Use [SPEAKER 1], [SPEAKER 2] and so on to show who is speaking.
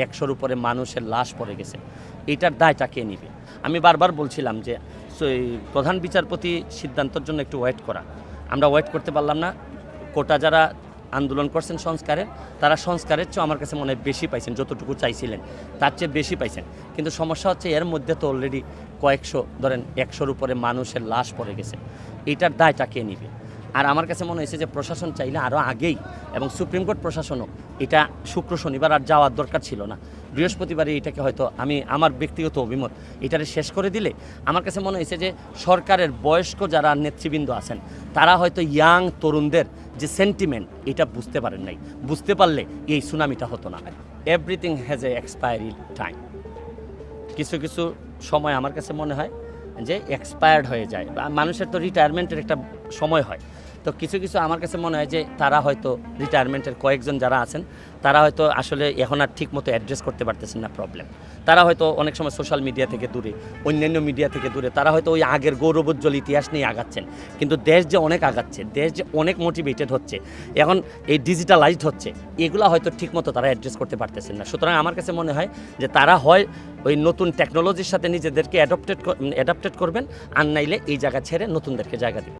[SPEAKER 1] 100-র উপরে মানুষের লাশ পড়ে গেছে, এটার দায়টা কে নিবে? আমি বারবার বলছিলাম যে প্রধান বিচারপতি সিদ্ধান্তের জন্য একটু ওয়েট করা, আমরা ওয়েট করতে পারলাম না। কোটা যারা আন্দোলন করছেন সংস্কারের, তারা সংস্কারের চেয়ে আমার কাছে মনে হয় বেশি পাইছেন, যতটুকু চাইছিলেন তার চেয়ে বেশি পাইছেন। কিন্তু সমস্যা হচ্ছে এর মধ্যে তো অলরেডি কয়েকশো, ধরেন 100-র উপরে মানুষের লাশ পড়ে গেছে, এটার দায়টা কে নিবে? আর আমার কাছে মনে হয়েছে যে প্রশাসন চাইলে আরও আগেই, এবং সুপ্রিম কোর্ট প্রশাসনও, এটা শুক্র শনিবার আর যাওয়ার দরকার ছিল না, বৃহস্পতিবারে এটাকে হয়তো, আমি আমার ব্যক্তিগত অভিমত, এটারে শেষ করে দিলে আমার কাছে মনে হয়েছে যে সরকারের বয়স্ক যারা নেতৃবৃন্দ আছেন তারা হয়তো ইয়াং তরুণদের যে সেন্টিমেন্ট এটা বুঝতে পারেন নাই, বুঝতে পারলে এই সুনামিটা হতো না। Everything has a expiry time. কিছু কিছু সময় আমার কাছে মনে হয় যে এক্সপায়ার্ড হয়ে যায়, বা মানুষের তো রিটায়ারমেন্টের একটা সময় হয়, তো কিছু কিছু আমার কাছে মনে হয় যে তারা হয়তো রিটায়ারমেন্টের কয়েকজন যারা আছেন তারা হয়তো আসলে এখন আর ঠিক মতো অ্যাড্রেস করতে পারতেছেন না প্রবলেম। তারা হয়তো অনেক সময় সোশ্যাল মিডিয়া থেকে দূরে, অন্যান্য মিডিয়া থেকে দূরে, তারা হয়তো ওই আগের গৌরবোজ্জ্বল ইতিহাস নিয়ে আগাচ্ছেন, কিন্তু দেশ যে অনেক আগাচ্ছে, দেশ যে অনেক মোটিভেটেড হচ্ছে, এখন এই ডিজিটালাইজড হচ্ছে, এগুলো হয়তো ঠিকমতো তারা অ্যাড্রেস করতে পারতেছেন না। সুতরাং আমার কাছে মনে হয় যে তারা হয় ওই নতুন টেকনোলজির সাথে নিজেদেরকে অ্যাডাপ্টেড করবেন, আর নাইলে এই জায়গা ছেড়ে নতুনদেরকে জায়গা দিবেন।